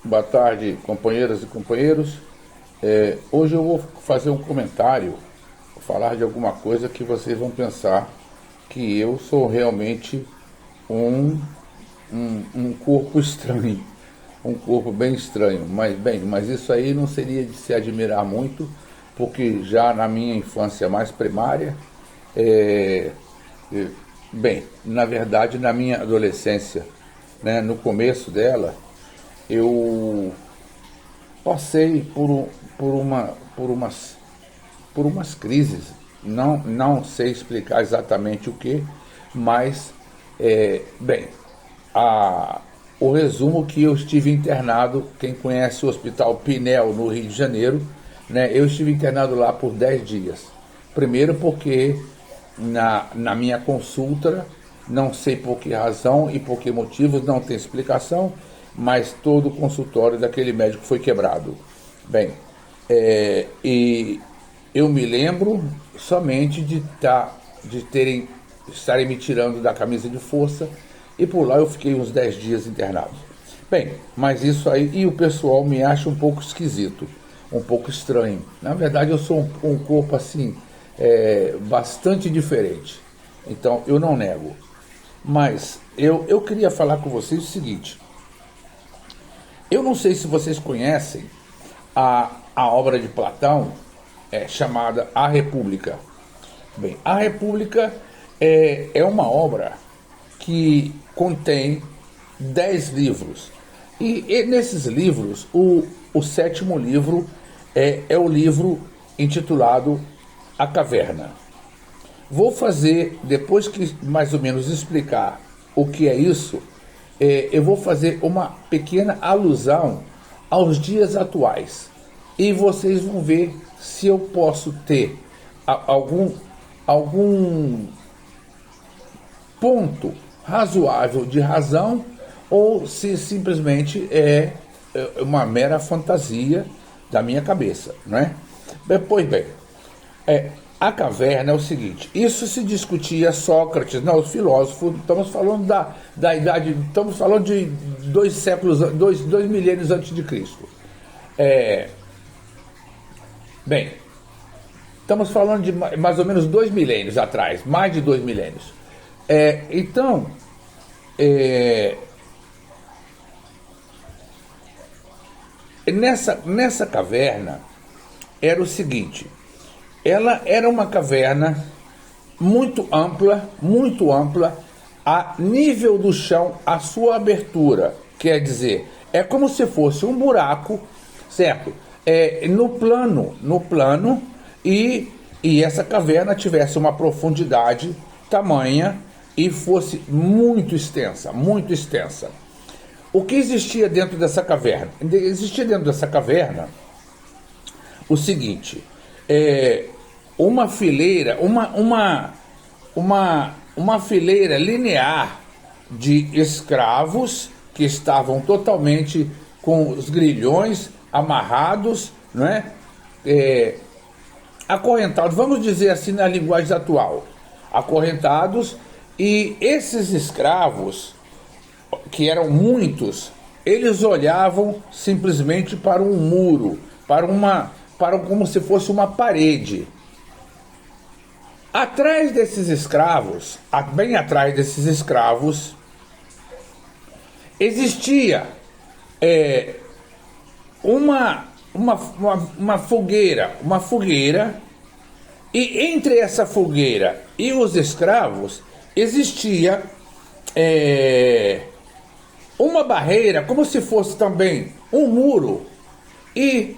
Boa tarde, companheiras e companheiros. Hoje eu vou fazer um comentário, falar de alguma coisa que vocês vão pensar que eu sou realmente um corpo estranho, um corpo bem estranho. Mas isso aí não seria de se admirar muito, porque já na minha infância mais primária, na verdade na minha adolescência, né, no começo dela, eu passei por umas crises. Não sei explicar exatamente o que, mas o resumo que eu estive internado. Quem conhece o Hospital Pinel no Rio de Janeiro, né, eu estive internado lá por 10 dias. Primeiro porque na minha consulta, não sei por que razão e por que motivos, não tem explicação, mas todo o consultório daquele médico foi quebrado. E eu me lembro somente de estarem me tirando da camisa de força, e por lá eu fiquei uns 10 dias internado. Mas isso aí, e o pessoal me acha um pouco esquisito, um pouco estranho. Na verdade eu sou um corpo assim, bastante diferente, então eu não nego. Mas eu queria falar com vocês o seguinte: eu não sei se vocês conhecem a obra de Platão, chamada A República. A República é uma obra que contém 10 livros. E nesses livros, o sétimo livro é o livro intitulado A Caverna. Vou fazer, depois que mais ou menos explicar o que é isso, eu vou fazer uma pequena alusão aos dias atuais. E vocês vão ver se eu posso ter algum ponto razoável de razão, ou se simplesmente é uma mera fantasia da minha cabeça, não é? A caverna é o seguinte: isso se discutia Sócrates, não, os filósofos. Estamos falando da idade, estamos falando de 2 milênios antes de Cristo. Estamos falando de mais ou menos 2 milênios atrás, mais de 2 milênios. Nessa caverna era o seguinte: ela era uma caverna muito ampla, a nível do chão, a sua abertura. Quer dizer, é como se fosse um buraco, certo? No plano, e essa caverna tivesse uma profundidade tamanha e fosse muito extensa. O que existia dentro dessa caverna? Existia dentro dessa caverna o seguinte: uma fileira, uma fileira linear de escravos que estavam totalmente com os grilhões amarrados, não é? Acorrentados, vamos dizer assim na linguagem atual, acorrentados. E esses escravos, que eram muitos, eles olhavam simplesmente para um muro, como se fosse uma parede. Atrás desses escravos, bem atrás desses escravos, existia uma fogueira, e entre essa fogueira e os escravos existia uma barreira, como se fosse também um muro, e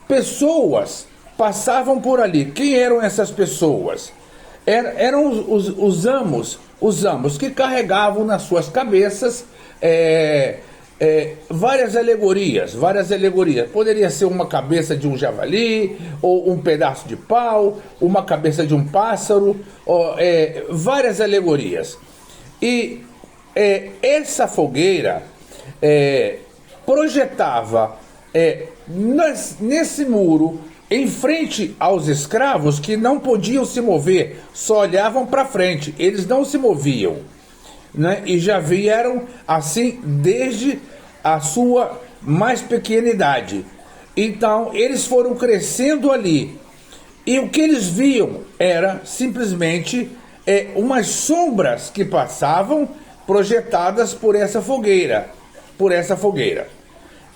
pessoas passavam por ali. Quem eram essas pessoas? Eram os amos que carregavam nas suas cabeças várias alegorias. Poderia ser uma cabeça de um javali, ou um pedaço de pau, uma cabeça de um pássaro, várias alegorias. E essa fogueira projetava nesse muro, em frente aos escravos, que não podiam se mover, só olhavam para frente, eles não se moviam, né? E já vieram assim desde mais pequena idade. Então, eles foram crescendo ali. E o que eles viam era simplesmente umas sombras que passavam projetadas por essa fogueira.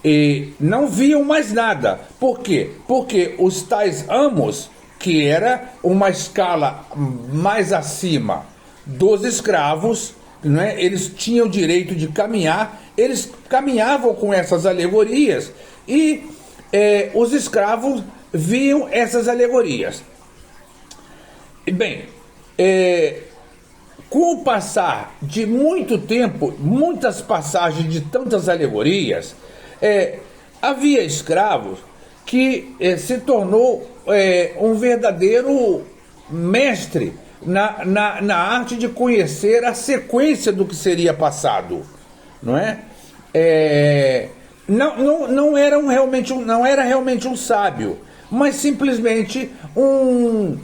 E não viam mais nada. Por quê? Porque os tais amos, que era uma escala mais acima dos escravos, né? Eles tinham o direito de caminhar, eles caminhavam com essas alegorias e os escravos viam essas alegorias. E bem, com o passar de muito tempo, muitas passagens de tantas alegorias, havia escravos que se tornou um verdadeiro mestre na arte de conhecer a sequência do que seria passado, não é? Não era realmente um sábio, mas simplesmente um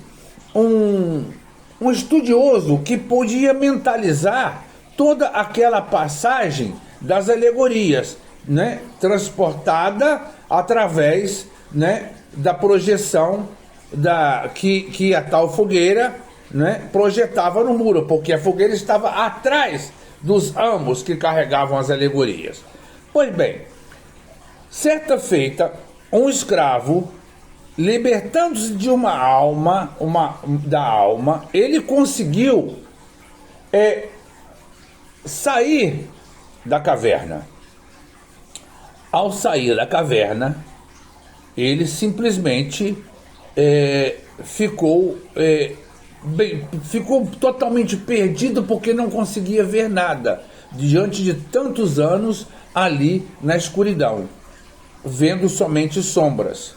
estudioso que podia mentalizar toda aquela passagem das alegorias, né, transportada através, né, da projeção que a tal fogueira, né, projetava no muro, porque a fogueira estava atrás dos amos que carregavam as alegorias. Pois bem, certa feita, um escravo, libertando-se de da alma, ele conseguiu sair da caverna. Ao sair da caverna, ele simplesmente ficou totalmente perdido, porque não conseguia ver nada diante de tantos anos ali na escuridão, vendo somente sombras.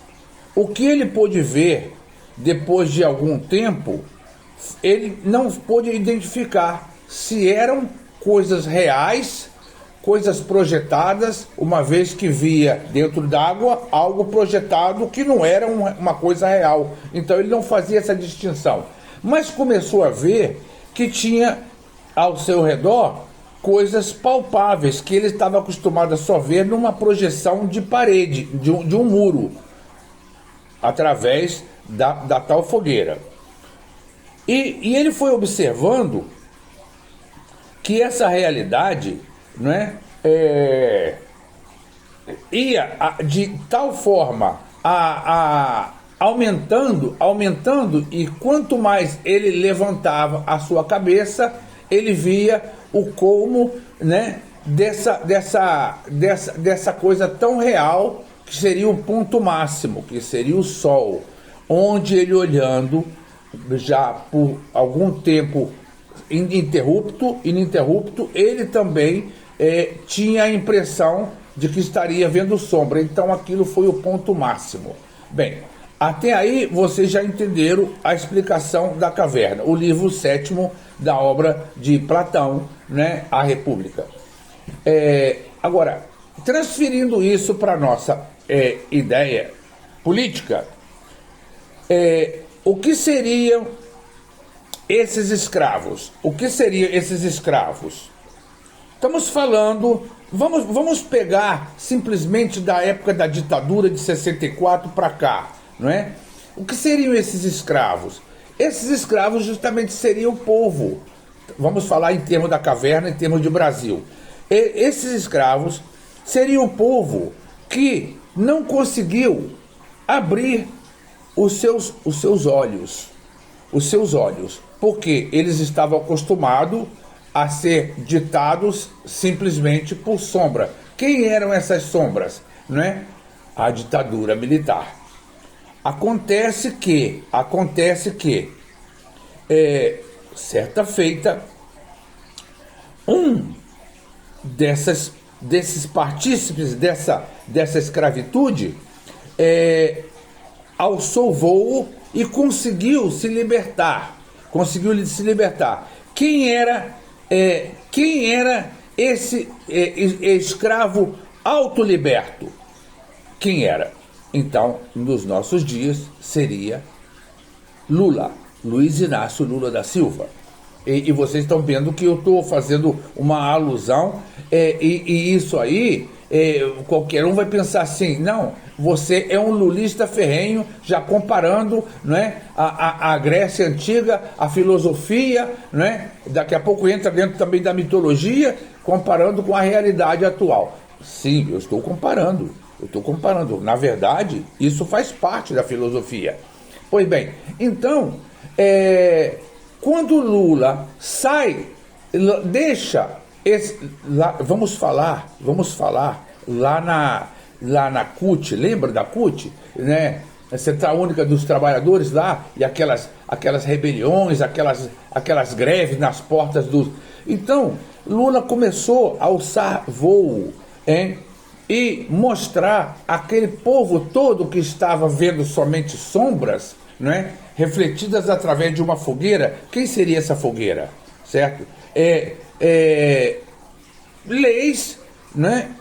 O que ele pôde ver depois de algum tempo, ele não pôde identificar se eram coisas reais, coisas projetadas, uma vez que via dentro d'água algo projetado que não era uma coisa real. Então ele não fazia essa distinção, mas começou a ver que tinha ao seu redor coisas palpáveis que ele estava acostumado a só ver numa projeção de parede, de um muro, através da tal fogueira. E ele foi observando que essa realidade, né, ia de tal forma aumentando, e quanto mais ele levantava a sua cabeça, ele via o colmo, né, dessa coisa tão real, que seria o ponto máximo, que seria o sol, onde ele, olhando já por algum tempo ininterrupto, ele também tinha a impressão de que estaria vendo sombra. Então aquilo foi o ponto máximo. Bem, até aí vocês já entenderam a explicação da caverna, o livro 7º da obra de Platão, né, A República. Agora, transferindo isso para a nossa ideia política, o que seriam esses escravos? O que seriam esses escravos? Estamos falando, vamos pegar simplesmente da época da ditadura de 64 para cá, não é? O que seriam esses escravos? Esses escravos justamente seriam o povo. Vamos falar em termos da caverna, em termos de Brasil. Esses escravos seriam o povo que não conseguiu abrir os seus olhos, porque eles estavam acostumados a ser ditados simplesmente por sombra. Quem eram essas sombras? Não é? A ditadura militar. Acontece que certa feita, desses partícipes dessa escravitude alçou voo e conseguiu se libertar. Quem era esse escravo autoliberto? Quem era? Então, nos nossos dias, seria Lula, Luiz Inácio Lula da Silva. E vocês estão vendo que eu estou fazendo uma alusão, e isso aí, qualquer um vai pensar assim, não, você é um lulista ferrenho, já comparando, né, a Grécia Antiga, a filosofia, né, daqui a pouco entra dentro também da mitologia, comparando com a realidade atual. Sim, eu estou comparando. Na verdade, isso faz parte da filosofia. Pois bem, então, quando Lula sai, deixa vamos falar lá na CUT, lembra da CUT, né? A Central Única dos Trabalhadores lá, e aquelas rebeliões, aquelas greves nas portas dos... Então, Lula começou a alçar voo, hein? E mostrar aquele povo todo que estava vendo somente sombras, né, refletidas através de uma fogueira. Quem seria essa fogueira? Certo? Leis, né,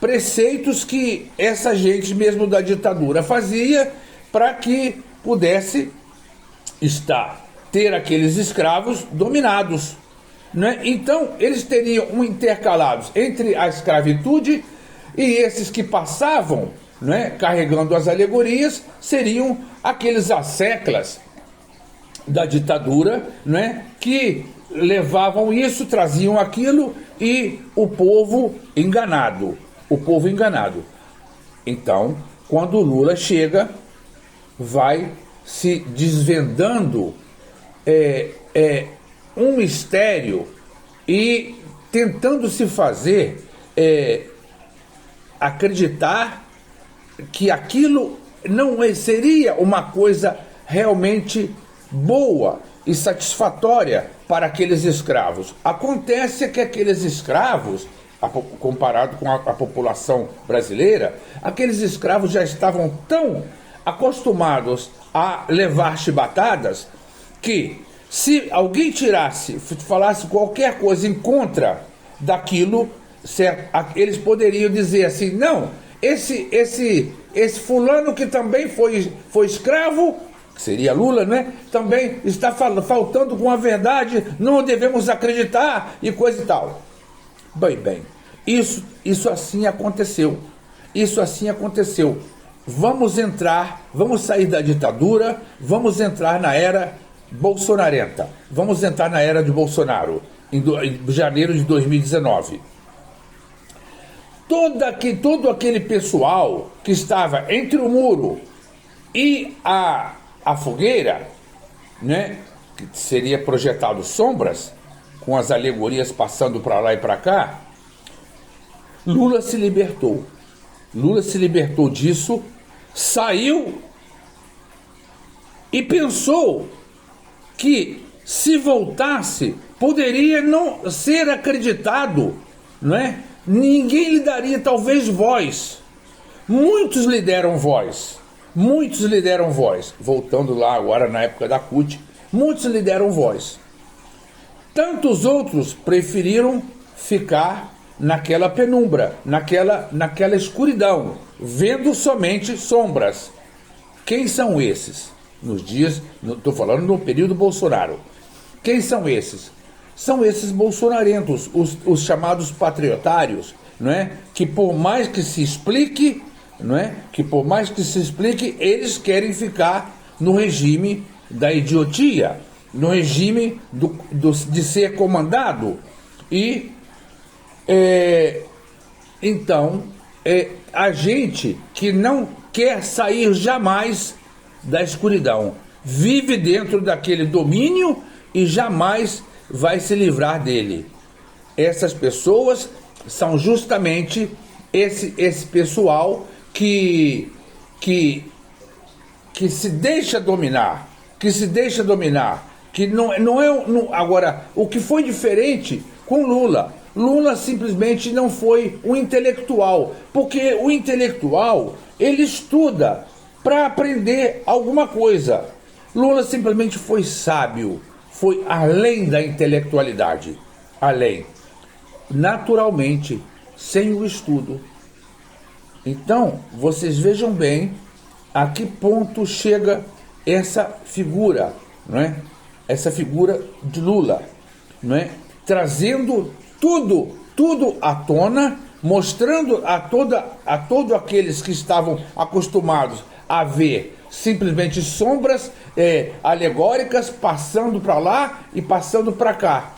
preceitos que essa gente mesmo da ditadura fazia para que pudesse ter aqueles escravos dominados, né? Então, eles teriam intercalados entre a escravitude e esses que passavam, né, carregando as alegorias, seriam aqueles asseclas da ditadura, né, que levavam isso, traziam aquilo, e o povo enganado. Então, quando o Lula chega, vai se desvendando um mistério e tentando se fazer acreditar que aquilo não seria uma coisa realmente boa e satisfatória para aqueles escravos. Acontece que aqueles escravos, comparado com a população brasileira, aqueles escravos já estavam tão acostumados a levar chibatadas que, se alguém falasse qualquer coisa em contra daquilo, certo, eles poderiam dizer assim, não, esse fulano que também foi escravo, que seria Lula, né, também está faltando com a verdade, não devemos acreditar e coisa e tal. Bem, isso assim aconteceu. Vamos sair da ditadura, vamos entrar na era bolsonarenta, vamos entrar na era de Bolsonaro, em janeiro de 2019. Todo aquele pessoal que estava entre o muro e a fogueira, né, que seria projetado sombras, com as alegorias passando para lá e para cá, Lula se libertou disso, saiu e pensou que, se voltasse, poderia não ser acreditado, não é? Ninguém lhe daria talvez voz. Muitos lhe deram voz. Voltando lá agora na época da CUT, muitos lhe deram voz. Tantos outros preferiram ficar naquela penumbra, naquela escuridão, vendo somente sombras. Quem são esses? Estou falando no período Bolsonaro. Quem são esses? São esses bolsonarentos, os chamados patriotários, não é? Que por mais que se explique, não é? Eles querem ficar no regime da idiotia, no regime de ser comandado. E então, a gente que não quer sair jamais da escuridão, vive dentro daquele domínio e jamais vai se livrar dele. Essas pessoas são justamente esse pessoal que se deixa dominar, que não é agora, o que foi diferente com Lula. Lula simplesmente não foi um intelectual, porque o intelectual, ele estuda para aprender alguma coisa. Lula simplesmente foi sábio, foi além da intelectualidade, naturalmente, sem o estudo. Então, vocês vejam bem a que ponto chega essa figura, não é? Essa figura de Lula. não é? Trazendo tudo à tona, mostrando a todos aqueles que estavam acostumados a ver simplesmente sombras alegóricas passando para lá e passando para cá.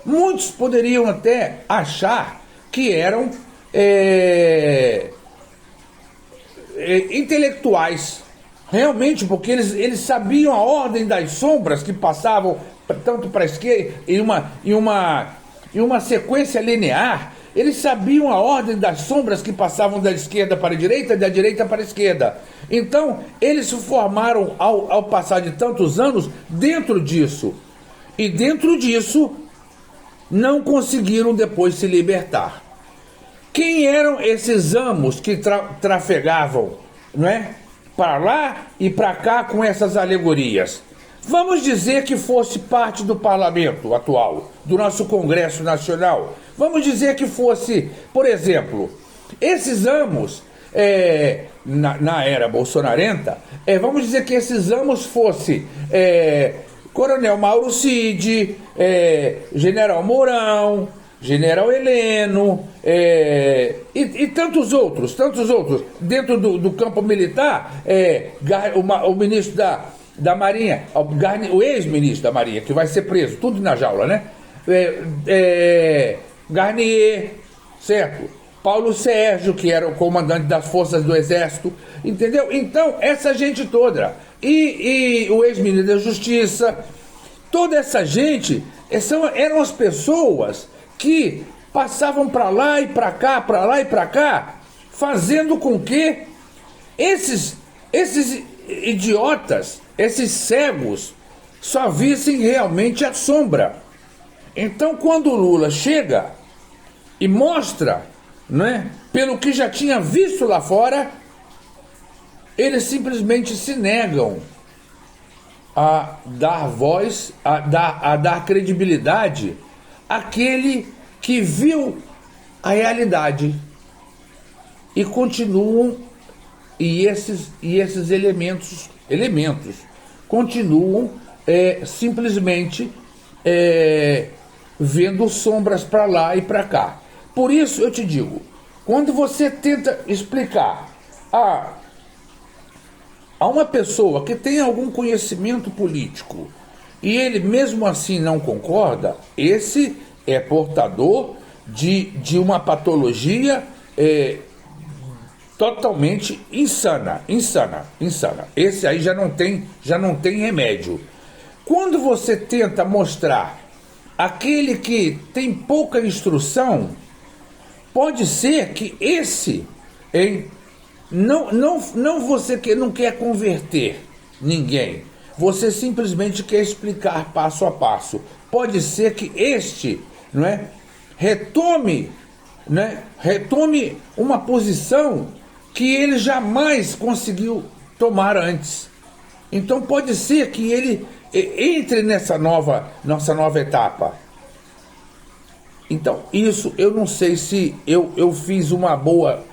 Muitos poderiam até achar que eram intelectuais, realmente, porque eles sabiam a ordem das sombras que passavam tanto para a esquerda em uma sequência linear. Eles sabiam a ordem das sombras que passavam da esquerda para a direita e da direita para a esquerda. Então, eles se formaram, ao passar de tantos anos, dentro disso. E dentro disso, não conseguiram depois se libertar. Quem eram esses amos que trafegavam, não é? Para lá e para cá com essas alegorias? Vamos dizer que fosse parte do parlamento atual, do nosso Congresso Nacional. Vamos dizer que fosse, por exemplo, esses amos, na era bolsonarenta, vamos dizer que esses amos fossem Coronel Mauro Cid, General Mourão, General Heleno, e tantos outros, dentro do campo militar, o ministro da Marinha, o ex-ministro da Marinha, que vai ser preso, tudo na jaula, né? Garnier, certo? Paulo Sérgio, que era o comandante das forças do Exército, entendeu? Então, essa gente toda, e o ex-ministro da Justiça, toda essa gente, eram as pessoas que passavam para lá e para cá, fazendo com que esses idiotas, esses cegos, só vissem realmente a sombra. Então, quando o Lula chega e mostra, não é, pelo que já tinha visto lá fora, eles simplesmente se negam a dar voz, a dar credibilidade àquele que viu a realidade, e continuam, e esses elementos continuam simplesmente vendo sombras para lá e para cá. Por isso eu te digo, quando você tenta explicar a uma pessoa que tem algum conhecimento político e ele mesmo assim não concorda, esse é portador de uma patologia totalmente insana. Esse aí já não tem remédio. Quando você tenta mostrar aquele que tem pouca instrução, pode ser que esse, não você que não quer converter ninguém, você simplesmente quer explicar passo a passo. Pode ser que este, não é, retome uma posição que ele jamais conseguiu tomar antes. Então pode ser que ele entre nossa nova etapa. Então isso eu não sei se eu fiz uma boa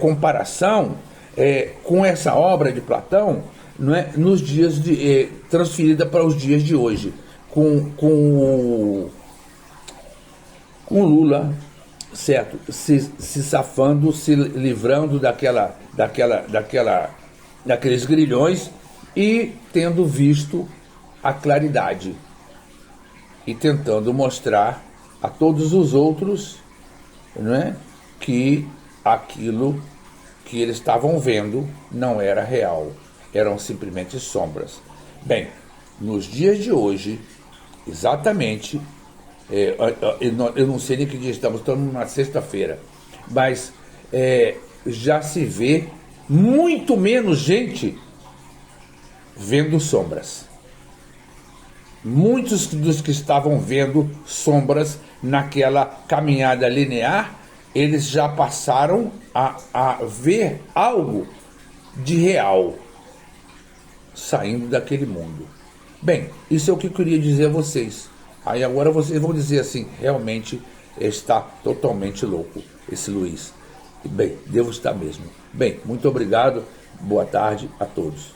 comparação com essa obra de Platão, não é, nos dias transferida para os dias de hoje, com Lula, certo, se safando, se livrando daqueles grilhões e tendo visto a claridade e tentando mostrar a todos os outros, não é, que aquilo que eles estavam vendo não era real, eram simplesmente sombras. Bem, nos dias de hoje, exatamente, eu não sei nem que dia estamos na sexta-feira, mas já se vê muito menos gente vendo sombras. Muitos dos que estavam vendo sombras naquela caminhada linear, eles já passaram a ver algo de real saindo daquele mundo. Bem, isso é o que eu queria dizer a vocês. Aí agora vocês vão dizer assim, realmente está totalmente louco esse Luiz. Bem, devo estar mesmo. Bem, muito obrigado, boa tarde a todos.